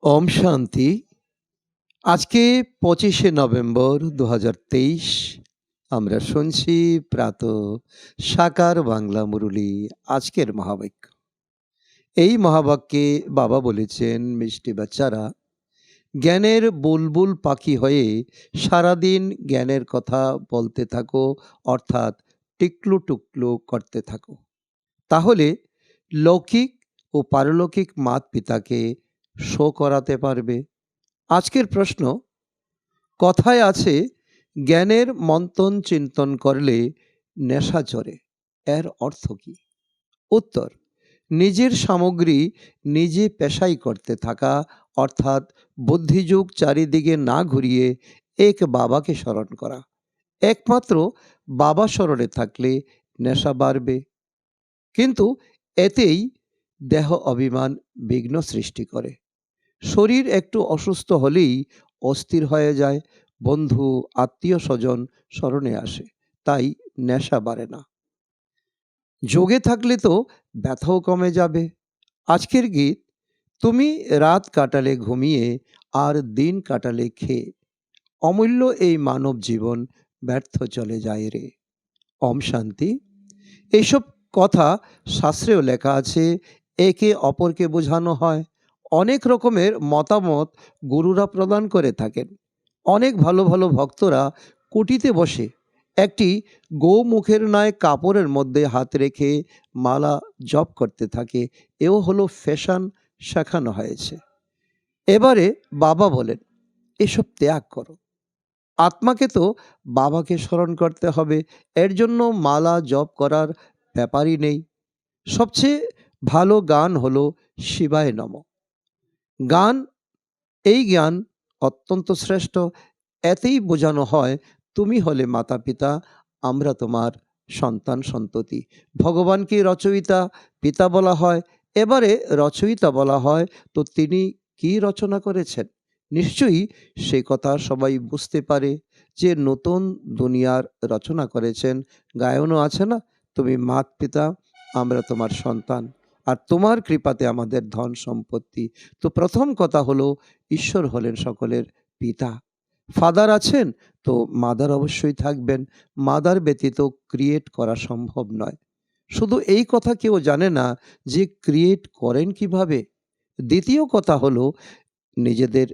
ওম শান্তি। আজকে ২৫শে নভেম্বর ২০২৩। আমরা শুনছি প্রাত সাকার বাংলা মুরলী। আজকের মহাবাক্য, এই মহাবাক্যে বাবা বলেছেন, মিষ্টি বাচ্চারা, জ্ঞানের বুলবুল পাখি হয়ে সারাদিন জ্ঞানের কথা বলতে থাকো, অর্থাৎ টিকলু টুকলু করতে থাকো। তাহলে লৌকিক ও পারলৌকিক মাত পিতাকে শো করাতে পারবে। আজকের প্রশ্ন, কথায় আছে জ্ঞানের মন্থন চিন্তন করলে নেশা চড়ে, এর অর্থ কি? উত্তর, নিজের সামগ্রী নিজে পেশাই করতে থাকা, অর্থাৎ বুদ্ধিযুগ চারিদিকে না ঘুরিয়ে এক বাবাকে স্মরণ করা। একমাত্র বাবা স্মরণে থাকলে নেশা বাড়বে, কিন্তু এতেই দেহ অভিমান বিঘ্ন সৃষ্টি করে। শরীর একটু অসুস্থ হলেই অস্থির হয়ে যায়, বন্ধু আত্মীয় স্বজন স্মরণে আসে, তাই নেশা বাড়ে না। যোগে থাকলে তো ব্যথাও কমে যাবে। আজকের গীত, তুমি রাত কাটালে ঘুমিয়ে আর দিন কাটালে খেয়ে, অমূল্য এই মানব জীবন ব্যর্থ চলে যায় রে। ওম শান্তি। এইসব কথা শাস্ত্রেও লেখা আছে, একে অপরকে বোঝানো হয়। অনেক রকমের মতামত গুরুরা প্রদান করে থাকেন। অনেক ভালো ভালো ভক্তরা কুটিতে বসে একটি গোমুখের ন্যায় কাপড়ের মধ্যে হাত রেখে মালা জপ করতে থাকে। এও হলো ফ্যাশন শেখানো হয়েছে। এবারে বাবা বলেন, এসব ত্যাগ করো। আত্মাকে তো বাবাকে স্মরণ করতে হবে, এর জন্য মালা জপ করার ব্যাপারই নেই। সবচেয়ে ভালো গান হলো শিবায় নম গান। এই জ্ঞান অত্যন্ত শ্রেষ্ঠ। এতেই বোঝানো হয়, তুমি হলে মাতা পিতা, আমরা তোমার সন্তান সন্ততি। ভগবানকে রচয়িতা পিতা বলা হয়। এবারে রচয়িতা বলা হয়, তো তিনি কি রচনা করেছেন? নিশ্চয়ই সে কথা সবাই বুঝতে পারে যে নতুন দুনিয়ার রচনা করেছেন। গায়নও আছে না, তুমি মাত পিতা, আমরা তোমার সন্তান, আর তোমার কৃপাতে আমাদের ধন সম্পত্তি। তো প্রথম কথা হলো, ঈশ্বর হলেন সকলের পিতা। ফাদার আছেন, তো মাদার অবশ্যই থাকবেন। মাদার ব্যতীত ক্রিয়েট করা সম্ভব নয়। শুধু এই কথা কেউ জানে না যে ক্রিয়েট করেন কিভাবে। দ্বিতীয় কথা হলো, নিজেদের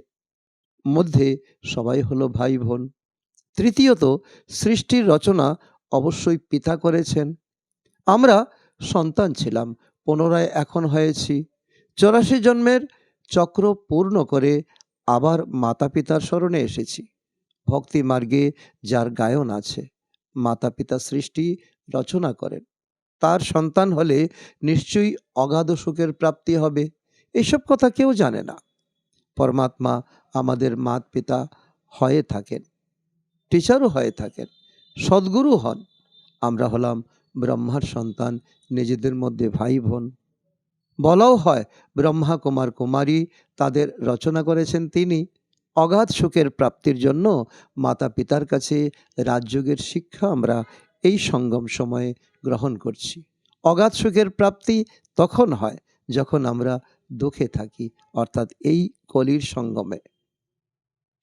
মধ্যে সবাই হলো ভাই বোন। তৃতীয়ত, সৃষ্টির রচনা অবশ্যই পিতা করেছেন। আমরা সন্তান ছিলাম, পুনরায় এখন হয়েছি। 84 জন্মের চক্র পূর্ণ করে আবার মাতা পিতার স্মরণে এসেছি। ভক্তি মার্গে যার গায়ন আছে, মাতা পিতা সৃষ্টি রচনা করেন, তার সন্তান হলে নিশ্চয়ই অগাধ সুখের প্রাপ্তি হবে। এসব কথা কেউ জানে না। পরমাত্মা আমাদের মাত পিতা হয়ে থাকেন, টিচারও হয়ে থাকেন, সদ্গুরু হন। আমরা হলাম ব্রহ্মার সন্তান, নিজেদের মধ্যে ভাই বোন। বলাও হয়, ব্রহ্মা কুমার কুমারী, তাদের রচনা করেছেন তিনি। অগাধ সুখের প্রাপ্তির জন্য মাতা পিতার কাছে রাজযোগের শিক্ষা আমরা এই সঙ্গম সময়ে গ্রহণ করছি। অগাধ সুখের প্রাপ্তি তখন হয় যখন আমরা দুঃখে থাকি, অর্থাৎ এই কলির সঙ্গমে।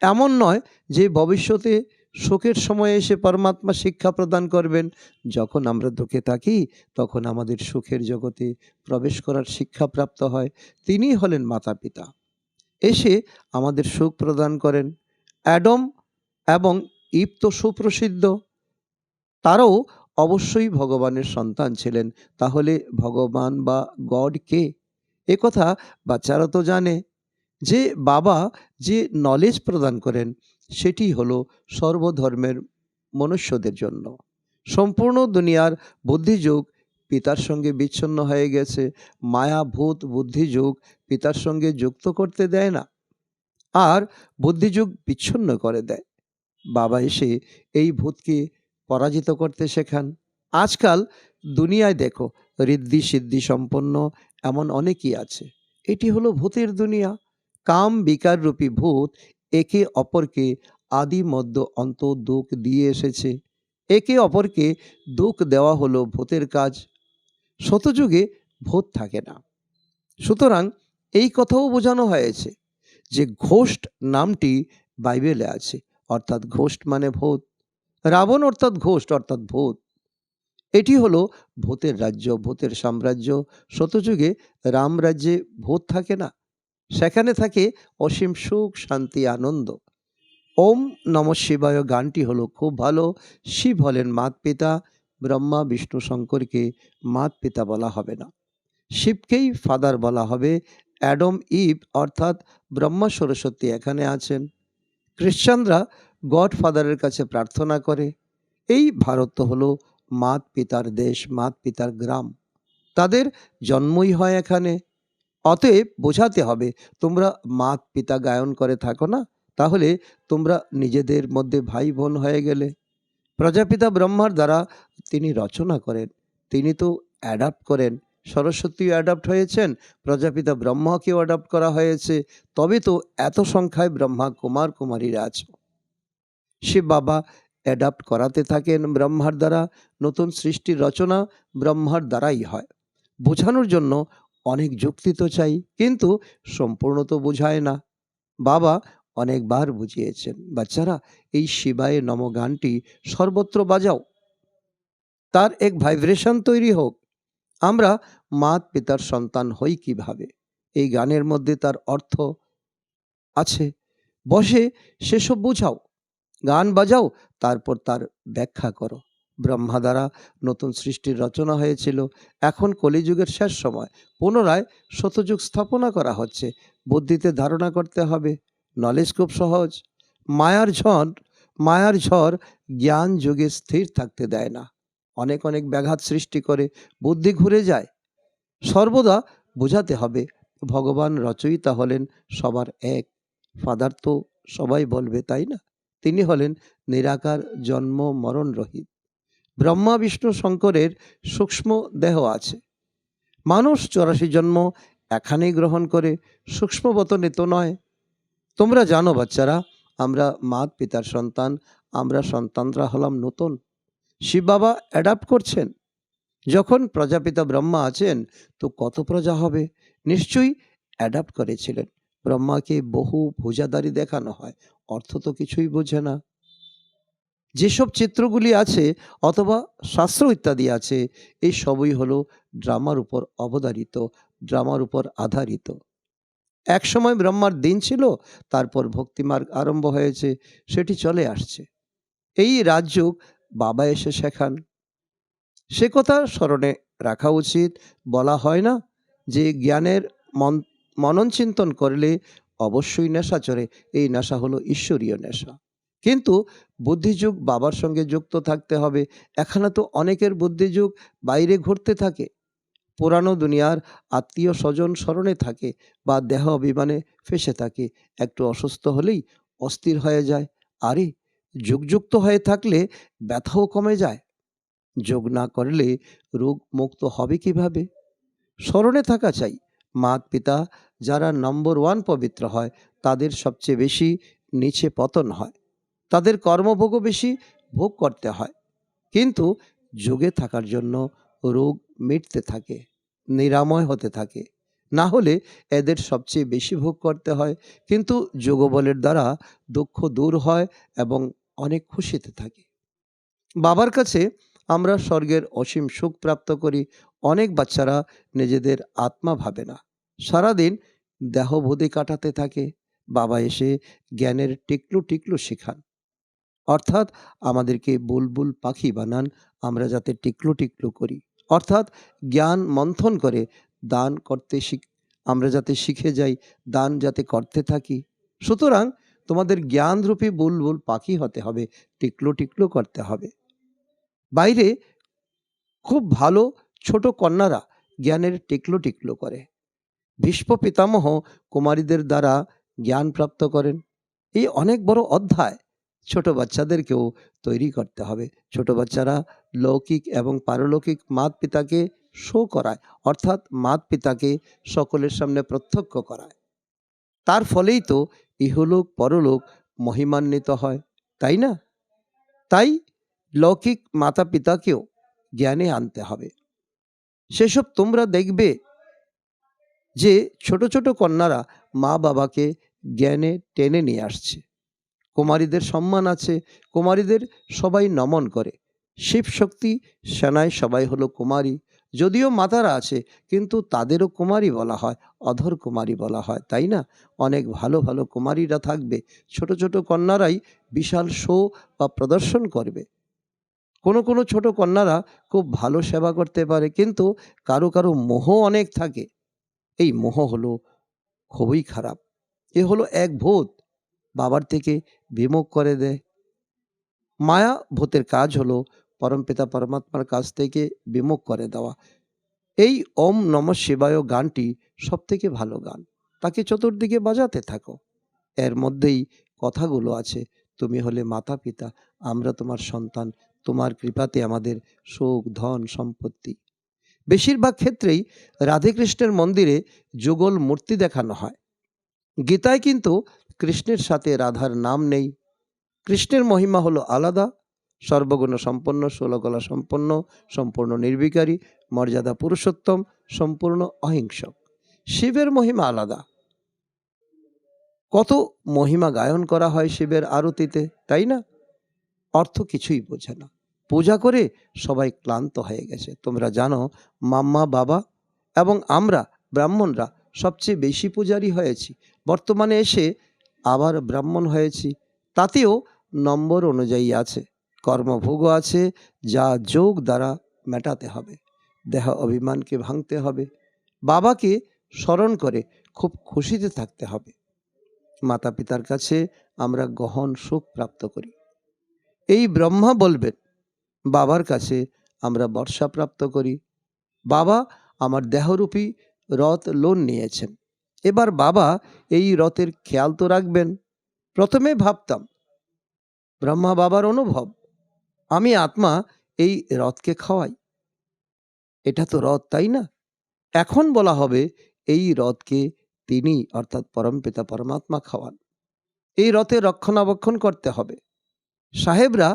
এমন নয় যে ভবিষ্যতে শোকের সময়ে এসে পরমাত্মা শিক্ষা প্রদান করবেন। যখন আমরা দুঃখে থাকি তখন আমাদের সুখের জগতে প্রবেশ করার শিক্ষা প্রাপ্ত হয়। তিনি হলেন মাতা পিতা, এসে আমাদের সুখ প্রদান করেন। অ্যাডম এবং ইভ তো সুপ্রসিদ্ধ, তারাও অবশ্যই ভগবানের সন্তান ছিলেন। তাহলে ভগবান বা গড কে? এ কথা বাচ্চারা তো জানে যে বাবা যে নলেজ প্রদান করেন সেটি হলো সর্বধর্মের মনুষ্যদের জন্য। সম্পূর্ণ দুনিয়ার বুদ্ধিযুগ পিতার সঙ্গে বিচ্ছিন্ন হয়ে গেছে। মায়া ভূত বুদ্ধিযুগ পিতার সঙ্গে যুক্ত করতে দেয় না, আর বুদ্ধিযুগ বিচ্ছিন্ন করে দেয়। বাবা এসে এই ভূতকে পরাজিত করতে শেখান। আজকাল দুনিয়ায় দেখো, ঋদ্ধি সিদ্ধি সম্পন্ন এমন অনেকেই আছে। এটি হলো ভূতের দুনিয়া। কাম বিকার রূপী ভূত একে অপরকে আদি মধ্য অন্ত দুঃখ দিয়ে এসেছে। একে অপরকে দুঃখ দেওয়া হলো ভূতের কাজ। শতযুগে ভূত থাকে না। সুতরাং এই কথাও বোঝানো হয়েছে যে ঘোষ্ট নামটি বাইবেলে আছে, অর্থাৎ ঘোষ্ট মানে ভূত। রাবণ অর্থাৎ ঘোষ্ট অর্থাৎ ভূত। এটি হলো ভূতের রাজ্য, ভূতের সাম্রাজ্য। শতযুগে রাম রাজ্যে ভূত থাকে না, সেখানে থাকে অসীম সুখ, শান্তি, আনন্দ। ওম নমঃ শিবায় গানটি হলো খুব ভালো। শিব হলেন মাত পিতা, ব্রহ্মা বিষ্ণু শঙ্করকে মাত পিতা বলা হবে না, শিবকেই ফাদার বলা হবে। অ্যাডম ইভ অর্থাৎ ব্রহ্মা সরস্বতী এখানে আছেন। খ্রিশ্চানরা গড ফাদারের কাছে প্রার্থনা করে। এই ভারত হলো মাত পিতার দেশ, মাত পিতার গ্রাম, তাদের জন্মই হয় এখানে। অতএব বোঝাতে হবে, তোমরা মাত পিতা গায়ন করে থাকো না, তাহলে তোমরা নিজেদের মধ্যে ভাই বোন হয়ে গেলে। প্রজাপিতা ব্রহ্মার দ্বারা তিনি রচনা করেন, তিনি তো অ্যাডাপ্ট করেন। সরস্বতীও অ্যাডাপ্ট হয়েছেন, প্রজাপিতা ব্রহ্মাকেও অ্যাডাপ্ট করা হয়েছে, তবে তো এত সংখ্যায় ব্রহ্মা কুমার কুমারীরা আছে। শিব বাবা অ্যাডাপ্ট করাতে থাকেন ব্রহ্মার দ্বারা। নতুন সৃষ্টির রচনা ব্রহ্মার দ্বারাই হয়। বোঝানোর জন্য অনেক যুক্তি তো চাই, কিন্তু সম্পূর্ণ তো বোঝায় না। বাবা অনেকবার বুঝিয়েছেন, বাচ্চারা এই শিবায় নম গানটি সর্বত্র বাজাও, তার এক ভাইব্রেশন তৈরি হোক। আমরা মাত পিতার সন্তান হই কিভাবে, এই গানের মধ্যে তার অর্থ আছে। বসে সেসব বোঝাও, গান বাজাও, তারপর তার ব্যাখ্যা করো। ব্রহ্মা দ্বারা নতুন সৃষ্টির রচনা হয়েছিল, এখন কলিযুগের শেষ সময় পুনরায় শতযুগ স্থাপনা করা হচ্ছে। বুদ্ধিতে ধারণা করতে হবে, নলেজ খুব সহজ। মায়ার ঝড় জ্ঞান যুগে স্থির থাকতে দেয় না, অনেক অনেক ব্যাঘাত সৃষ্টি করে, বুদ্ধি ঘুরে যায়। সর্বদা বোঝাতে হবে, ভগবান রচয়িতা হলেন সবার এক, ফাদার তো সবাই বলবে, তাই না? তিনি হলেন নিরাকার, জন্ম মরণ রহিত। ব্রহ্মা বিষ্ণু শঙ্করের সূক্ষ্ম দেহ আছে। মানুষ 84 জন্ম এখানেই গ্রহণ করে, সূক্ষ্ম বতনে তো নয়। তোমরা জানো বাচ্চারা, আমরা মাত পিতার সন্তান, আমরা সন্তানরা হলাম নতুন। শিব বাবা অ্যাডাপ্ট করছেন। যখন প্রজাপিতা ব্রহ্মা আছেন, তো কত প্রজা হবে, নিশ্চয়ই অ্যাডাপ্ট করেছিলেন। ব্রহ্মাকে বহু ভুজাদারি দেখানো হয়, অর্থ তো কিছুই বোঝে না। যেসব চিত্রগুলি আছে অথবা শাস্ত্র ইত্যাদি আছে, এই সবই হলো ড্রামার উপর অবধারিত, ড্রামার উপর আধারিত। এক সময় ব্রহ্মার দিন ছিল, তারপর ভক্তিমার্গ আরম্ভ হয়েছে, সেটি চলে আসছে। এই রাজযোগ বাবা এসে শেখান, সে কথা স্মরণে রাখা উচিত। বলা হয় না যে জ্ঞানের মনন চিন্তন করলে অবশ্যই নেশা চড়ে, এই নেশা হলো ঈশ্বরীয় নেশা। কিন্তু বুদ্ধিযুগ বাবার সঙ্গে যুক্ত থাকতে হবে। এখানে তো অনেকের বুদ্ধিযুগ বাইরে ঘুরতে থাকে, পুরানো দুনিয়ার আত্মীয় স্বজন স্মরণে থাকে, বা দেহ অভিমানে ফেসে থাকে। একটু অসুস্থ হলেই অস্থির হয়ে যায়। আরে, যুগযুক্ত হয়ে থাকলে ব্যথাও কমে যায়, যোগ না করলে রোগ মুক্ত হবে কিভাবে? স্মরণে থাকা চাই, মাত পিতা যারা নম্বর 1 পবিত্র হয়, তাদের সবচেয়ে বেশি নিচে পতন হয়, তাদের কর্মভোগও বেশি ভোগ করতে হয়। কিন্তু যোগে থাকার জন্য রোগ মিটতে থাকে, নিরাময় হতে থাকে। না হলে এদের সবচেয়ে বেশি ভোগ করতে হয়। কিন্তু যোগবলের দ্বারা দুঃখ দূর হয় এবং অনেক খুশিতে থাকে। বাবার কাছে আমরা স্বর্গের অসীম সুখ প্রাপ্ত করি। অনেক বাচ্চারা নিজেদের আত্মা ভাবে না, সারাদিন দেহবোধে কাটাতে থাকে। বাবা এসে জ্ঞানের টিকলু টিকলু শেখান, অর্থাৎ আমাদেরকে বুলবুল পাখি বানান, আমরা যাতে টিকলু টিকলু করি, অর্থাৎ জ্ঞান মন্থন করে দান করতে আমরা যাতে শিখে যাই, দান যাতে করতে থাকি। সুতরাং তোমাদের জ্ঞানরূপী বুলবুল পাখি হতে হবে, টিকলু টিকলু করতে হবে। বাইরে খুব ভালো ছোট কন্যারা জ্ঞানের টিকলো টিকলো করে। ভীষ্ম পিতামহ কুমারীদের দ্বারা জ্ঞান প্রাপ্ত করেন। এই অনেক বড় অধ্যায়, ছোট বাচ্চাদেরকেও তৈরি করতে হবে। ছোট বাচ্চারা লৌকিক এবং পারলৌকিক মাত পিতাকে শো করায়, অর্থাৎ মাত পিতাকে সকলের সামনে প্রত্যক্ষ করায়। তার ফলেই তো ইহলোক পরলোক মহিমান্বিত হয়, তাই না? তাই লৌকিক মাতা পিতাকেও জ্ঞানে আনতে হবে। সেসব তোমরা দেখবে যে ছোট ছোট কন্যারা মা বাবাকে জ্ঞানে টেনে নিয়ে আসছে। কুমারীদের সম্মান আছে, কুমারীদের সবাই নমন করে। শিব শক্তি সেনায় সবাই হলো কুমারী। যদিও মাতারা আছে, কিন্তু তাদেরও কুমারী বলা হয়, অধর কুমারী বলা হয়, তাই না? অনেক ভালো ভালো কুমারীরা থাকবে, ছোট ছোট কন্যারাই বিশাল শো বা প্রদর্শন করবে। কোনো কোনো ছোট কন্যারা খুব ভালো সেবা করতে পারে, কিন্তু কারো কারো মোহ অনেক থাকে। এই মোহ হলো খুবই খারাপ। এ হলো এক ভূত, বাবার থেকে বিমুখ করে দেয়। মায়া ভূতের কাজ হলো পরমপিতা পরমাত্মার কাছ থেকে বিমুখ করে দেওয়া। এই ওম নমঃ শিবায় গানটি সব থেকে ভালো গান, তাকে চতুর্দিকে বাজাতে থাকো। এর মধ্যেই কথাগুলো আছে, তুমি হলে মাতা পিতা, আমরা তোমার সন্তান, তোমার কৃপাতে আমাদের সুখ ধন সম্পত্তি। বেশিরভাগ ক্ষেত্রেই রাধেকৃষ্ণের মন্দিরে যুগল মূর্তি দেখানো হয়। গীতায় কিন্তু কৃষ্ণের সাথে রাধার নাম নেই। কৃষ্ণের মহিমা হলো আলাদা, সর্বগুণ সম্পন্ন, ষোলকলা সম্পন্ন, সম্পূর্ণ নির্বিকারী, মর্যাদা পুরুষোত্তম, সম্পূর্ণ অহিংসক। শিবের মহিমা আলাদা, কত মহিমা গায়ন করা হয় শিবের আরতিতে, তাই না? অর্থ কিছুই বোঝে না, পূজা করে সবাই ক্লান্ত হয়ে গেছে। তোমরা জানো, মাম্মা বাবা এবং আমরা ব্রাহ্মণরা সবচেয়ে বেশি পূজারী হয়েছি। বর্তমানে এসে আবার ব্রাহ্মণ হয়েছি, তাতেও নম্বর অনুযায়ী আছে, কর্মভোগও আছে, যা যোগ দ্বারা মেটাতে হবে। দেহ অভিমানকে ভাঙতে হবে, বাবাকে স্মরণ করে খুব খুশিতে থাকতে হবে। মাতা পিতার কাছে আমরা গহন সুখ প্রাপ্ত করি। এই ব্রহ্মা বলবেন, বাবার কাছে আমরা বর্ষা প্রাপ্ত করি। বাবা আমার দেহরূপী রথ লোন নিয়েছেন, এবার বাবা এই রথের খেয়াল তো রাখবেন। প্রথমে ভাবতাম ব্রহ্মা বাবার অনুভব, আমি আত্মা এই রথকে খাওয়াই, এটা তো রথ, তাই না? এখন বলা হবে এই রথকে তিনি অর্থাৎ পরমপিতা পরমাত্মা খাওয়ান, এই রথের রক্ষণাবেক্ষণ করতে হবে। সাহেবরা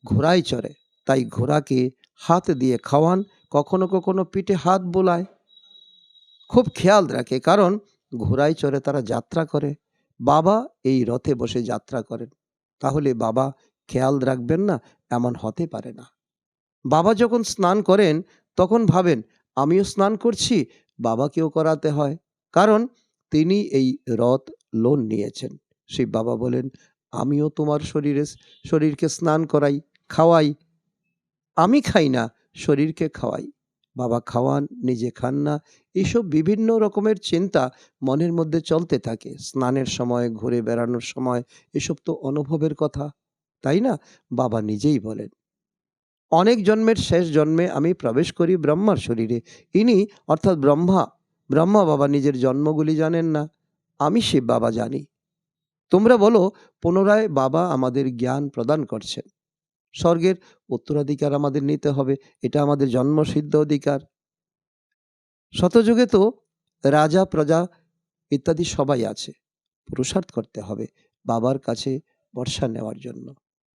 ঘোড়ায় চড়ে, তাই ঘোড়াকে হাত দিয়ে খাওয়ান, কখনো কখনো পিঠে হাত বোলায়, খুব খেয়াল রাখে, কারণ ঘোড়ায় চড়ে তারা যাত্রা করে। বাবা এই রথে বসে যাত্রা করেন, তাহলে বাবা খেয়াল রাখবেন না? এমন হতে পারে না। বাবা যখন স্নান করেন তখন ভাবেন আমিও স্নান করছি, বাবাকেও করাতে হয়, কারণ তিনি এই রথ লোন নিয়েছেন। শিব বাবা বলেন, আমিও তোমার শরীরকে স্নান করাই, খাওয়াই, আমি খাই না, শরীরকে খাওয়াই। বাবা খাওয়ান, নিজে খান না, এইসব বিভিন্ন রকমের চিন্তা মনের মধ্যে চলতে থাকে। স্নানের সময়, ঘুরে বেড়ানোর সময়, এসব তো অনুভবের কথা, তাই না? বাবা নিজেই বলেন, অনেক জন্মের শেষ জন্মে আমি প্রবেশ করি ব্রহ্মার শরীরে। ইনি অর্থাৎ ব্রহ্মা বাবা নিজের জন্মগুলি জানেন না, আমি শিব বাবা জানি। তোমরা বলো, পুনরায় বাবা আমাদের জ্ঞান প্রদান করছেন। স্বর্গের উত্তরাধিকার আমাদের নিতে হবে, এটা আমাদের জন্মসিদ্ধ অধিকার। শতযুগে তো রাজা প্রজা ইত্যাদি সবাই আছে, পুরুষার্থ করতে হবে বাবার কাছে বর্ষা নেওয়ার জন্য।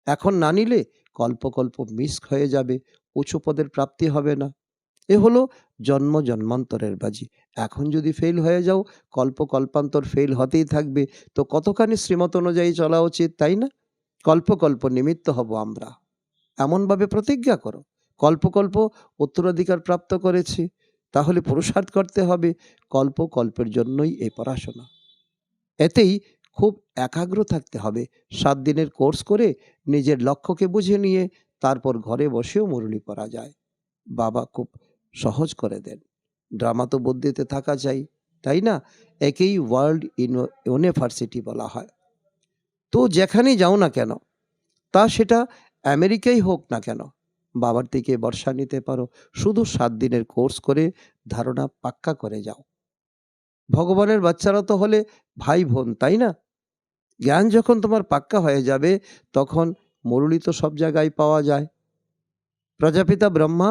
এখন না নিলে কল্প কল্প মিস হয়ে যাবে, উঁচু পদের প্রাপ্তি হবে না। এ হলো জন্ম জন্মান্তরের বাজি। এখন যদি ফেল হয়ে যাও, কল্প কল্পান্তর ফেল হতেই থাকবে, তো কতখানি শ্রীমত অনুযায়ী চলা উচিত, তাই না? কল্প কল্প নিমিত্ত হব আমরা, এমনভাবে প্রতিজ্ঞা করো। কল্প কল্প উত্তরাধিকার প্রাপ্ত করেছি, তাহলে পুরুষার্থ করতে হবে, কল্প কল্পের জন্যই এই পড়াশোনা। এতেই খুব একাগ্র থাকতে হবে। 7 দিনের কোর্স করে নিজের লক্ষ্যকে বুঝে নিয়ে তারপর ঘরে বসেও মুরলি পড়া যায়। বাবা খুব সহজ করে দেন। ড্রামা তো বুদ্ধিতে থাকা চাই, তাই না? একেই ওয়ার্ল্ড ইউনিভার্সিটি বলা হয়। তো যেখানেই যাও না কেন, তা সেটা আমেরিকাই হোক না কেন, বাবার থেকে বর্ষা নিতে পারো। শুধু 7 দিনের কোর্স করে ধারণা পাক্কা করে যাও। ভগবানের বাচ্চারা তো হলে ভাই বোন, তাই না? জ্ঞান যখন তোমার পাক্কা হয়ে যাবে, তখন মুরলি তো সব জায়গায় পাওয়া যায়। প্রজাপিতা ব্রহ্মা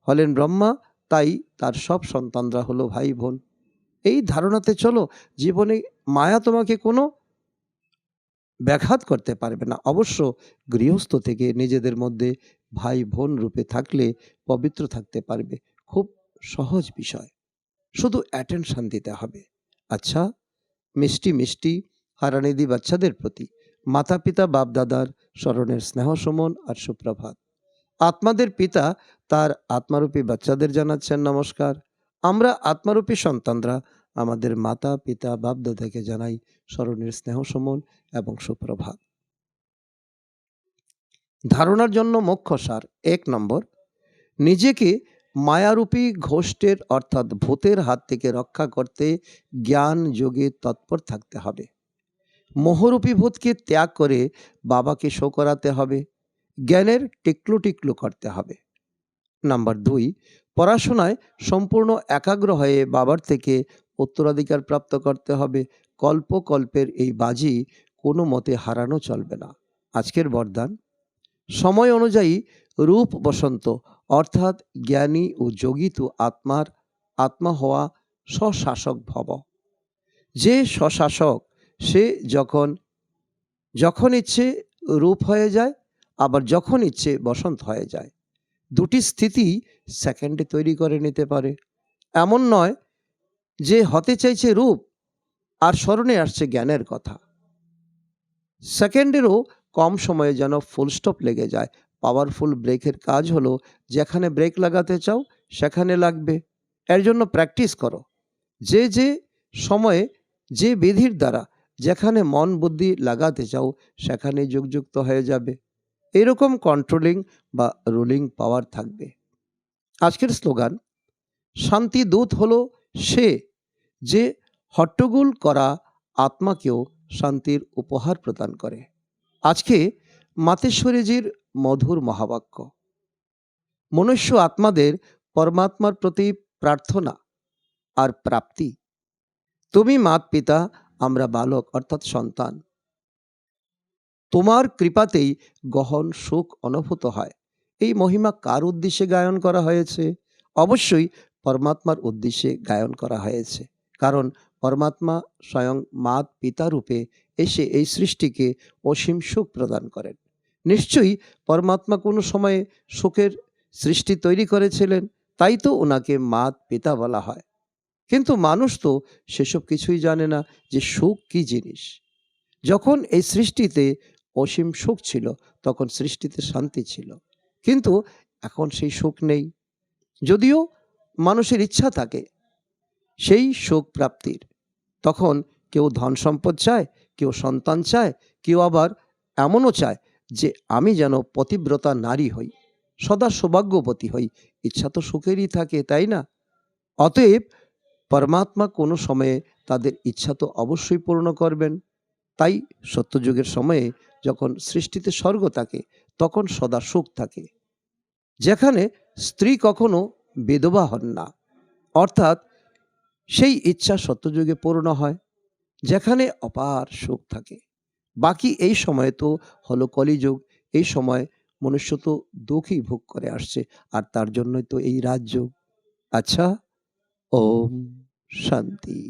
হলেন ব্রহ্মা, তাই তার সব সন্তানরা হলো ভাই বোন। এই ধারণাতে চলো, জীবনে মায়া তোমাকে কোনো ব্যাঘাত করতে পারবে না। অবশ্য গৃহস্থ থেকে নিজেদের মধ্যে ভাই বোন রূপে থাকলে পবিত্র থাকতে পারবে। খুব সহজ বিষয়, শুধু অ্যাটেনশন দিতে হবে। আচ্ছা, মিষ্টি মিষ্টি হারানিধি বাচ্চাদের প্রতি মাতা পিতা বাপ দাদার স্মরণের স্নেহ সুমন আর সুপ্রভাত। আত্মাদের পিতা তার আত্মারূপী বাচ্চাদের জানাচ্ছেন নমস্কার। আমরা আত্মারূপী সন্তানরা আমাদের মাতা পিতা বাপ দাদাকে জানাই স্মরণের স্নেহ সুমন এবং সুপ্রভাত। ধারণার জন্য মুখ্য সার: 1 নম্বর, নিজেকে মায়ারূপী ঘোষ্টের অর্থাৎ ভূতের হাত থেকে রক্ষা করতে জ্ঞান যোগে তৎপর থাকতে হবে। মোহরূপী ভূতকে ত্যাগ করে বাবাকে শো করাতে হবে। জ্ঞানের টিকলু টিকলু করতে হবে। নাম্বার 2, পড়াশোনায় সম্পূর্ণ একাগ্র হয়ে বাবার থেকে উত্তরাধিকার প্রাপ্ত করতে হবে। কল্পের এই বাজি কোনো মতে হারানো চলবে না। আজকের বরদান: সময় অনুযায়ী রূপ বসন্ত অর্থাৎ জ্ঞানী ও যোগিত আত্মা হওয়া স্বশাসক ভব। যে স্বশাসক সে যখন ইচ্ছে রূপ হয়ে যায়, আবার যখন ইচ্ছে বসন্ত হয়ে যায়। দুটি স্থিতি সেকেন্ডে তৈরি করে নিতে পারে। এমন নয় যে হতে চাইছে রূপ আর স্মরণে আসছে জ্ঞানের কথা। সেকেন্ডেরও কম সময়ে যেন ফুল স্টপ লেগে যায়। পাওয়ারফুল ব্রেকের কাজ হলো যেখানে ব্রেক লাগাতে চাও সেখানে লাগবে। এর জন্য প্র্যাকটিস করো। যে সময়ে যে বিধির দ্বারা যেখানে মন বুদ্ধি লাগাতে চাও সেখানে যুক্ত হয়ে যাবে। এরকম কন্ট্রোলিং বা রুলিং পাওয়ার থাকবে। আজকের স্লোগান: শান্তি দূত হলো সে যে হট্টগোল করা আত্মাকেও শান্তির উপহার প্রদান করে। আজকে মাতেশ্বরীজির মধুর মহাবাক্য: মনুষ্য আত্মাদের পরমাত্মার প্রতি প্রার্থনা আর প্রাপ্তি। তুমি মাত পিতা, আমরা বালক অর্থাৎ সন্তান। তোমার কৃপাতেই গহন সুখ অনুভূত হয়। এই মহিমা কার উদ্দেশ্যে গায়ন করা হয়েছে? অবশ্যই পরমাত্মার উদ্দেশ্যে গায়ন করা হয়েছে। কারণ পরমাত্মা স্বয়ং মাত পিতা রূপে এসে এই সৃষ্টিকে অসীম সুখ প্রদান করেন। নিশ্চয়ই পরমাত্মা কোনো সময়ে সুখের সৃষ্টি তৈরি করেছিলেন, তাই তো ওনাকে মাত পিতা বলা হয়। কিন্তু মানুষ তো সেসব কিছুই জানে না যে সুখ কি জিনিস। যখন এই সৃষ্টিতে অসীম সুখ ছিল তখন সৃষ্টিতে শান্তি ছিল, কিন্তু এখন সেই সুখ নেই। যদিও মানুষের ইচ্ছা থাকে সেই সুখ প্রাপ্তির, তখন কেউ ধন সম্পদ চায়, কেউ সন্তান চায়, কেউ আবার এমনও চায় যে আমি যেন পতিব্রতা নারী হই, সদা সৌভাগ্যবতী হই। ইচ্ছা তো সুখেরই থাকে, তাই না? অতএব পরমাত্মা কোনো সময়ে তাদের ইচ্ছা তো অবশ্যই পূর্ণ করবেন। তাই সত্যযুগের সময়ে যখন সৃষ্টিতে স্বর্গ থাকে তখন সদা সুখ থাকে, যেখানে স্ত্রী কখনো বিধবা হন না, অর্থাৎ সেই ইচ্ছা সত্যযুগে পূর্ণ হয়, যেখানে অপার সুখ থাকে। বাকি এই সময় তো হলো কলিযুগ। এই সময় মনুষ্য তো দুঃখই ভোগ করে আসছে, আর তার জন্যই তো এই রাজযোগ। আচ্ছা, ওম শান্তি।